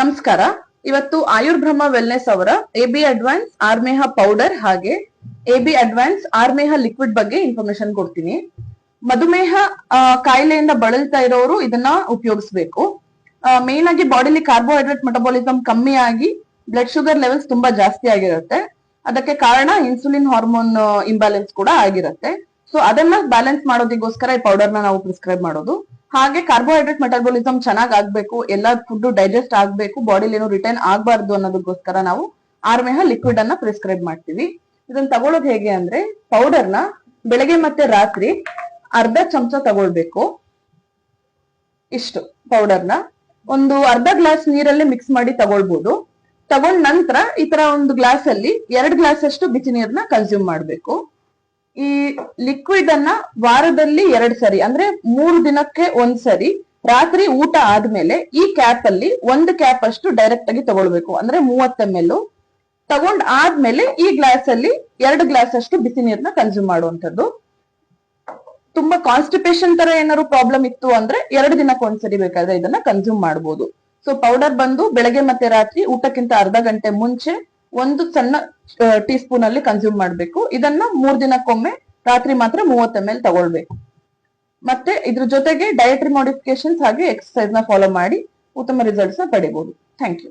ನಮಸ್ಕಾರ. ಇವತ್ತು ಆಯುರ್ಬ್ರಹ್ಮ ವೆಲ್ನೆಸ್ ಅವರ ಎಬಿ ಅಡ್ವಾನ್ಸ್ ಆರ್ಮೇಹ ಪೌಡರ್ ಹಾಗೆ ಎಬಿ ಅಡ್ವಾನ್ಸ್ ಆರ್ಮೇಹ ಲಿಕ್ವಿಡ್ ಬಗ್ಗೆ ಇನ್ಫಾರ್ಮೇಶನ್ ಕೊಡ್ತೀನಿ. ಮಧುಮೇಹ ಕಾಯಿಲೆಯಿಂದ ಬಳಲ್ತಾ ಇರೋರು ಇದನ್ನ ಉಪಯೋಗಿಸಬೇಕು. ಮೇನ್ ಆಗಿ ಬಾಡಿಲಿ ಕಾರ್ಬೋಹೈಡ್ರೇಟ್ ಮೆಟಬಾಲಿಸಮ್ ಕಮ್ಮಿ ಆಗಿ ಬ್ಲಡ್ ಶುಗರ್ ಲೆವೆಲ್ಸ್ ತುಂಬಾ ಜಾಸ್ತಿ ಆಗಿರುತ್ತೆ. ಅದಕ್ಕೆ ಕಾರಣ ಇನ್ಸುಲಿನ್ ಹಾರ್ಮೋನ್ ಇಂಬ್ಯಾಲೆನ್ಸ್ ಕೂಡ ಆಗಿರುತ್ತೆ. ಸೊ ಅದನ್ನ ಬ್ಯಾಲೆನ್ಸ್ ಮಾಡೋದಿಗೋಸ್ಕರ ಈ ಪೌಡರ್ ನಾವು ಪ್ರಿಸ್ಕ್ರೈಬ್ ಮಾಡೋದು. ಹಾಗೆ ಕಾರ್ಬೋಹೈಡ್ರೇಟ್ ಮೆಟಬಾಲಿಸಮ್ ಚೆನ್ನಾಗ್ ಆಗ್ಬೇಕು, ಎಲ್ಲಾ ಫುಡ್ ಡೈಜೆಸ್ಟ್ ಆಗ್ಬೇಕು, ಬಾಡಿಲಿ ಏನು ರಿಟರ್ನ್ ಆಗ್ಬಾರ್ದು ಅನ್ನೋದಕ್ಕೋಸ್ಕರ ನಾವು ಆರ್ಮೇಹ ಲಿಕ್ವಿಡ್ ಅನ್ನ ಪ್ರಿಸ್ಕ್ರೈಬ್ ಮಾಡ್ತೀವಿ. ಇದನ್ನ ತಗೊಳ್ಳೋದು ಹೇಗೆ ಅಂದ್ರೆ, ಪೌಡರ್ನ ಬೆಳಗ್ಗೆ ಮತ್ತೆ ರಾತ್ರಿ ಅರ್ಧ ಚಮಚ ತಗೊಳ್ಬೇಕು. ಇಷ್ಟು ಪೌಡರ್ನ ಒಂದು ಅರ್ಧ ಗ್ಲಾಸ್ ನೀರಲ್ಲಿ ಮಿಕ್ಸ್ ಮಾಡಿ ತಗೊಳ್ಬಹುದು. ತಗೊಂಡ ನಂತರ ಈ ತರ ಒಂದು ಗ್ಲಾಸ್ ಅಲ್ಲಿ 2 ಗ್ಲಾಸ್ ಅಷ್ಟು ಬಿಸಿ ನೀರನ್ನ ಕನ್ಸ್ಯೂಮ್ ಮಾಡ್ಬೇಕು. ಈ ಲಿಕ್ವಿಡ್ ಅನ್ನ ವಾರದಲ್ಲಿ 2 ಸರಿ ಅಂದ್ರೆ 3 ದಿನಕ್ಕೆ ಒಂದ್ಸರಿ ರಾತ್ರಿ ಊಟ ಆದ್ಮೇಲೆ ಈ ಕ್ಯಾಪ್ ಅಲ್ಲಿ 1 ಕ್ಯಾಪ್ ಅಷ್ಟು ಡೈರೆಕ್ಟ್ ಆಗಿ ತಗೊಳ್ಬೇಕು. ಅಂದ್ರೆ 30 ml ತಗೊಂಡ್ ಆದ್ಮೇಲೆ ಈ ಗ್ಲಾಸ್ ಅಲ್ಲಿ 2 ಗ್ಲಾಸ್ ಅಷ್ಟು ಬಿಸಿ ನೀರನ್ನ ಕನ್ಸ್ಯೂಮ್ ಮಾಡುವಂತದ್ದು. ತುಂಬಾ ಕಾನ್ಸ್ಟಿಪೇಷನ್ ತರ ಏನಾದ್ರು ಪ್ರಾಬ್ಲಮ್ ಇತ್ತು ಅಂದ್ರೆ 2 ದಿನಕ್ಕೆ ಒಂದ್ಸರಿ ಬೇಕಾದ್ರೆ ಇದನ್ನ ಕನ್ಸ್ಯೂಮ್ ಮಾಡಬಹುದು. ಸೊ ಪೌಡರ್ ಬಂದು ಬೆಳಗ್ಗೆ ಮತ್ತೆ ರಾತ್ರಿ ಊಟಕ್ಕಿಂತ ಅರ್ಧ ಗಂಟೆ ಮುಂಚೆ 1 ಸಣ್ಣ ಟೀ ಸ್ಪೂನ್ ಅಲ್ಲಿ ಕನ್ಸ್ಯೂಮ್ ಮಾಡ್ಬೇಕು. ಇದನ್ನ 3 ದಿನಕ್ಕೊಮ್ಮೆ ರಾತ್ರಿ ಮಾತ್ರ 30 ml ತಗೊಳ್ಬೇಕು. ಮತ್ತೆ ಇದ್ರ ಜೊತೆಗೆ ಡಯಟರಿ ಮಾಡಿಫಿಕೇಶನ್ಸ್ ಹಾಗೆ ಎಕ್ಸರ್ಸೈಸ್ ನ ಫಾಲೋ ಮಾಡಿ ಉತ್ತಮ ರಿಸಲ್ಟ್ಸ್ ನ ಪಡಿಬಹುದು. Thank you.